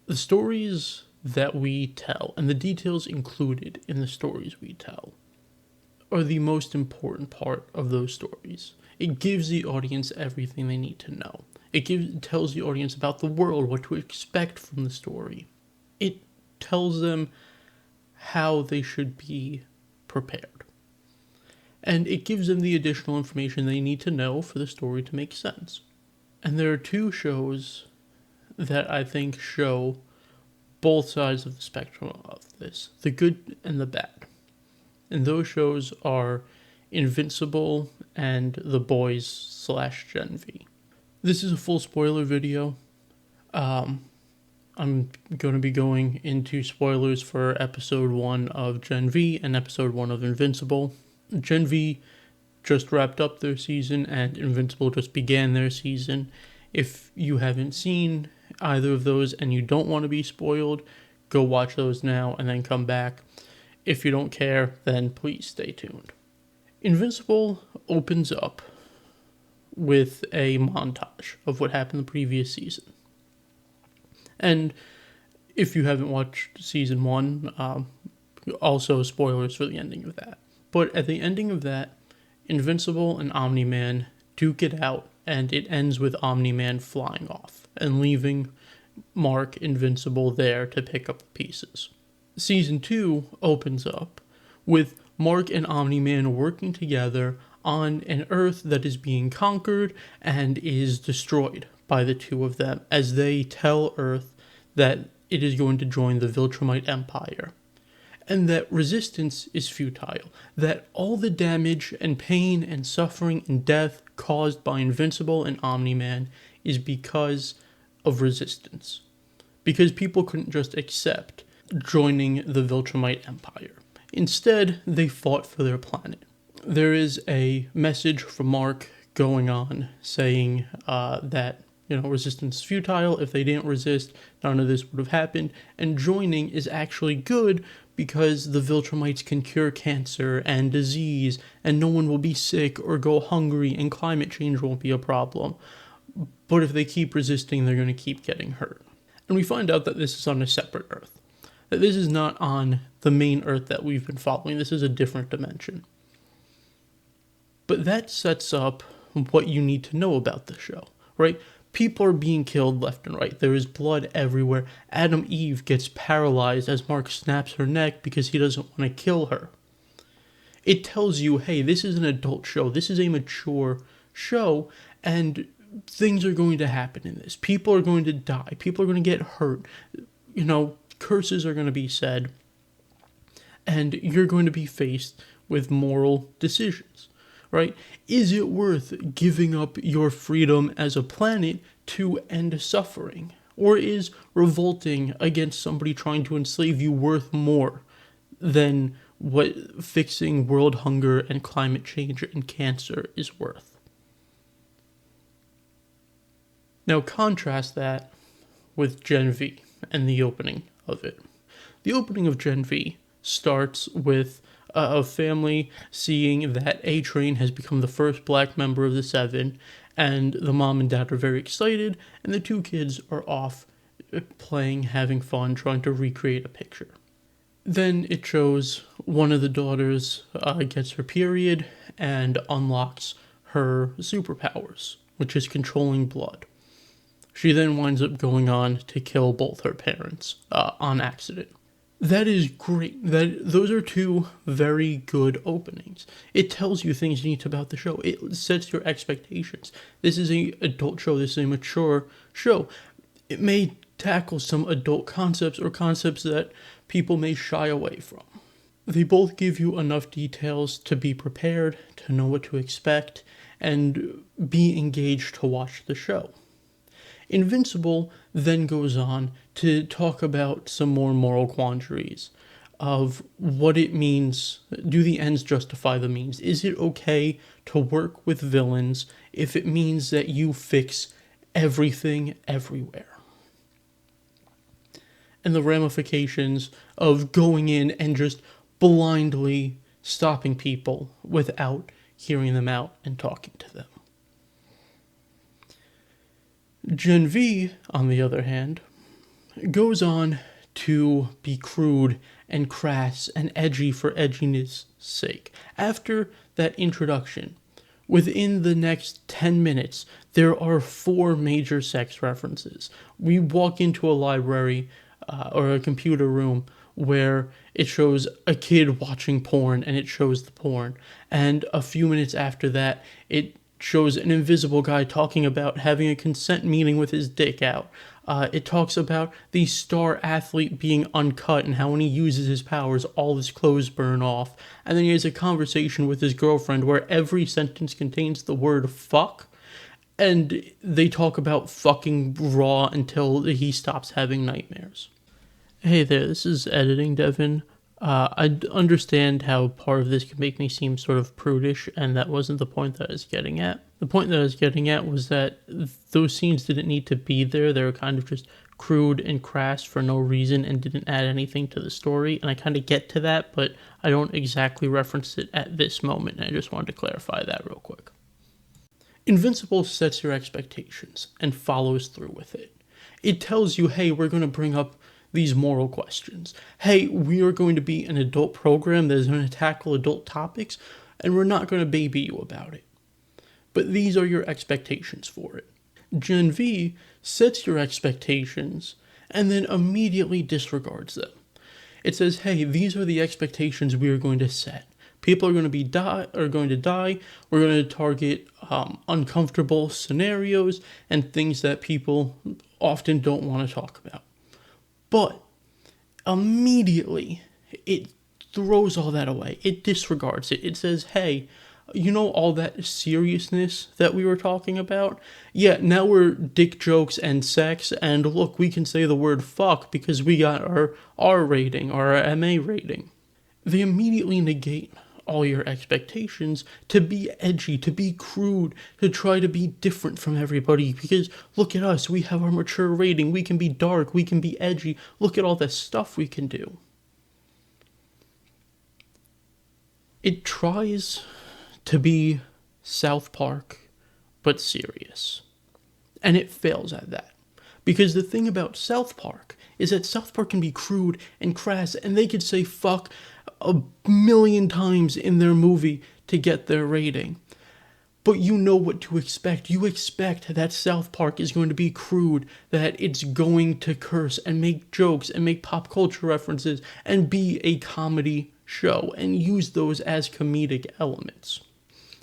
The stories that we tell and the details included in the stories we tell are the most important part of those stories. It gives the audience everything they need to know. It tells the audience about the world, what to expect from the story. It tells them how they should be prepared. And it gives them the additional information they need to know for the story to make sense. And there are two shows that I think show both sides of the spectrum of this, the good and the bad. And those shows are Invincible and The Boys / Gen V. This is a full spoiler video. I'm going to be going into spoilers for episode 1 of Gen V and episode 1 of Invincible. Gen V just wrapped up their season and Invincible just began their season. If you haven't seen either of those and you don't want to be spoiled, go watch those now and then come back. If you don't care, then please stay tuned. Invincible opens up with a montage of what happened the previous season. And if you haven't watched season 1, also spoilers for the ending of that. But at the ending of that, Invincible and Omni-Man duke it out, and it ends with Omni-Man flying off and leaving Mark Invincible there to pick up the pieces. Season 2 opens up with Mark and Omni-Man working together on an Earth that is being conquered and is destroyed by the two of them as they tell Earth that it is going to join the Viltrumite Empire, and that resistance is futile, that all the damage and pain and suffering and death caused by Invincible and Omni-Man is because of resistance, because people couldn't just accept joining the Viltrumite Empire. Instead, they fought for their planet. There is a message from Mark going on saying that resistance is futile. If they didn't resist, none of this would have happened. And joining is actually good because the Viltrumites can cure cancer and disease, and no one will be sick or go hungry, and climate change won't be a problem. But if they keep resisting, they're going to keep getting hurt. And we find out that this is on a separate Earth. That this is not on the main Earth that we've been following. This is a different dimension. But that sets up what you need to know about the show, right? People are being killed left and right. There is blood everywhere. Adam Eve gets paralyzed as Mark snaps her neck because he doesn't want to kill her. It tells you, hey, this is an adult show. This is a mature show, and things are going to happen in this. People are going to die. People are going to get hurt. Curses are going to be said, and you're going to be faced with moral decisions, right? Is it worth giving up your freedom as a planet to end suffering? Or is revolting against somebody trying to enslave you worth more than what fixing world hunger and climate change and cancer is worth? Now contrast that with Gen V and the opening of it. The opening of Gen V starts with a family seeing that A-Train has become the first black member of the Seven, and the mom and dad are very excited, and the two kids are off playing, having fun, trying to recreate a picture. Then it shows one of the daughters gets her period and unlocks her superpowers, which is controlling blood. She then winds up going on to kill both her parents on accident. That is great. Those are two very good openings. It tells you things you need to about the show. It sets your expectations. This is an adult show. This is a mature show. It may tackle some adult concepts or concepts that people may shy away from. They both give you enough details to be prepared, to know what to expect, and be engaged to watch the show. Invincible then goes on to talk about some more moral quandaries of what it means. Do the ends justify the means? Is it okay to work with villains if it means that you fix everything everywhere? And the ramifications of going in and just blindly stopping people without hearing them out and talking to them. Gen V, on the other hand, goes on to be crude and crass and edgy for edginess' sake. After that introduction, within the next 10 minutes, there are 4 major sex references. We walk into a library or a computer room where it shows a kid watching porn and it shows the porn. And a few minutes after that, it shows an invisible guy talking about having a consent meeting with his dick out. It talks about the star athlete being uncut and how when he uses his powers, all his clothes burn off. And then he has a conversation with his girlfriend where every sentence contains the word fuck. And they talk about fucking raw until he stops having nightmares. Hey there, this is editing, Devon. I understand how part of this could make me seem sort of prudish, and that wasn't the point that I was getting at. The point that I was getting at was that those scenes didn't need to be there. They were kind of just crude and crass for no reason and didn't add anything to the story, and I kind of get to that, but I don't exactly reference it at this moment, and I just wanted to clarify that real quick. Invincible sets your expectations and follows through with it. It tells you, hey, we're going to bring up these moral questions. Hey, we are going to be an adult program that is going to tackle adult topics, and we're not going to baby you about it. But these are your expectations for it. Gen V sets your expectations and then immediately disregards them. It says, hey, these are the expectations we are going to set. People are going to die. We're going to target uncomfortable scenarios and things that people often don't want to talk about. But immediately, it throws all that away. It disregards it. It says, hey, you know all that seriousness that we were talking about? Yeah, now we're dick jokes and sex, and look, we can say the word fuck because we got our R rating, or our MA rating. They immediately negate all your expectations to be edgy, to be crude, to try to be different from everybody, because look at us, we have our mature rating, we can be dark, we can be edgy, look at all this stuff we can do. It tries to be South Park, but serious. And it fails at that. Because the thing about South Park is that South Park can be crude and crass, and they could say fuck a million times in their movie to get their rating. But you know what to expect. You expect that South Park is going to be crude, that it's going to curse and make jokes and make pop culture references and be a comedy show and use those as comedic elements.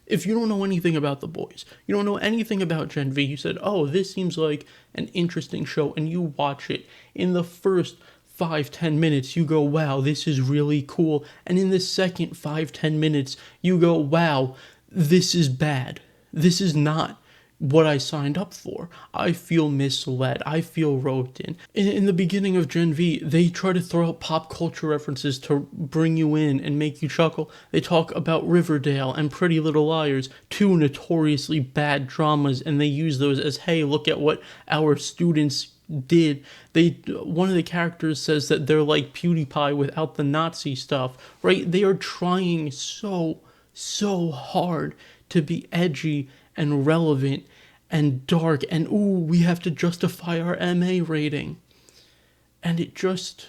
If you don't know anything about The Boys, you don't know anything about Gen V, you said, oh, this seems like an interesting show, and you watch it, in the first 5-10 minutes, you go, wow, this is really cool. And in the second 5-10 minutes, you go, wow, this is bad. This is not what I signed up for. I feel misled. I feel roped in. In the beginning of Gen V, they try to throw out pop culture references to bring you in and make you chuckle. They talk about Riverdale and Pretty Little Liars, 2 notoriously bad dramas, and they use those as, hey, look at what our students did. One of the characters says that they're like PewDiePie without the Nazi stuff, right? They are trying so hard to be edgy and relevant and dark, and ooh, we have to justify our MA rating. And it just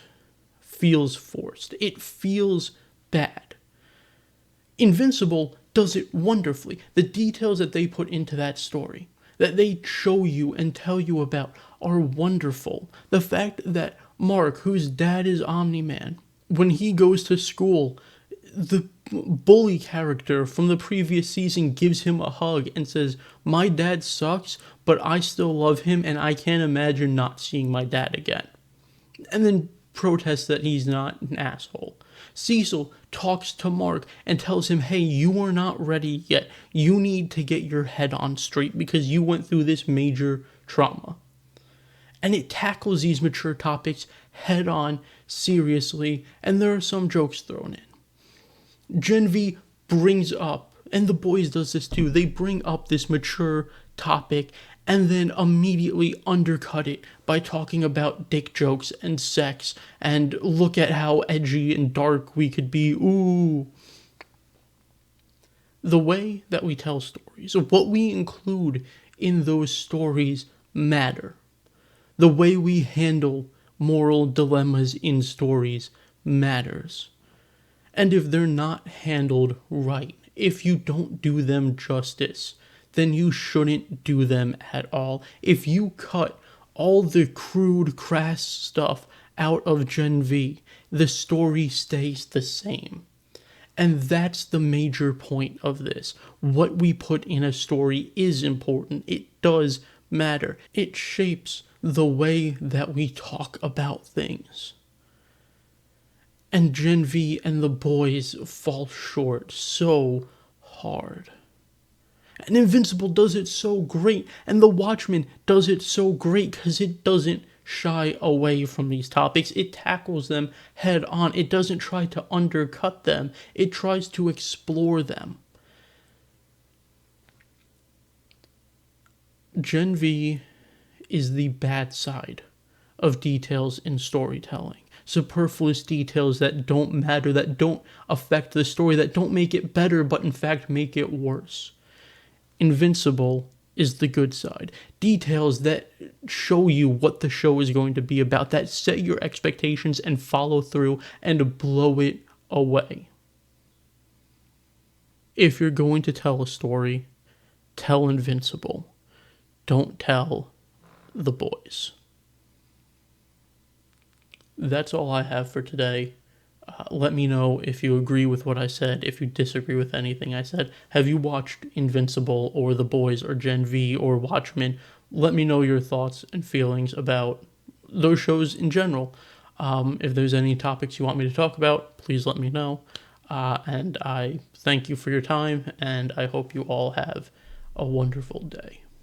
feels forced. It feels bad. Invincible does it wonderfully. The details that they put into that story, that they show you and tell you about, are wonderful. The fact that Mark, whose dad is Omni-Man, when he goes to school, the bully character from the previous season gives him a hug and says, my dad sucks, but I still love him and I can't imagine not seeing my dad again. And then protests that he's not an asshole. Cecil talks to Mark and tells him, hey, you are not ready yet. You need to get your head on straight because you went through this major trauma. And it tackles these mature topics head on, seriously, and there are some jokes thrown in. Gen V brings up, and The Boys does this too, they bring up this mature topic and then immediately undercut it by talking about dick jokes and sex and look at how edgy and dark we could be. Ooh. The way that we tell stories, what we include in those stories matter. The way we handle moral dilemmas in stories matters. And if they're not handled right, if you don't do them justice, then you shouldn't do them at all. If you cut all the crude, crass stuff out of Gen V, the story stays the same. And that's the major point of this. What we put in a story is important. It does matter. It shapes the way that we talk about things. And Gen V and the boys fall short so hard. And Invincible does it so great, and The Watchmen does it so great because it doesn't shy away from these topics. It tackles them head on. It doesn't try to undercut them. It tries to explore them. Gen V is the bad side of details in storytelling. Superfluous details that don't matter, that don't affect the story, that don't make it better, but in fact make it worse. Invincible is the good side. Details that show you what the show is going to be about, that set your expectations and follow through and blow it away. If you're going to tell a story, tell Invincible. Don't tell The Boys. That's all I have for today. Let me know if you agree with what I said, if you disagree with anything I said. Have you watched Invincible or The Boys or Gen V or Watchmen? Let me know your thoughts and feelings about those shows in general. If there's any topics you want me to talk about, please let me know. And I thank you for your time, and I hope you all have a wonderful day.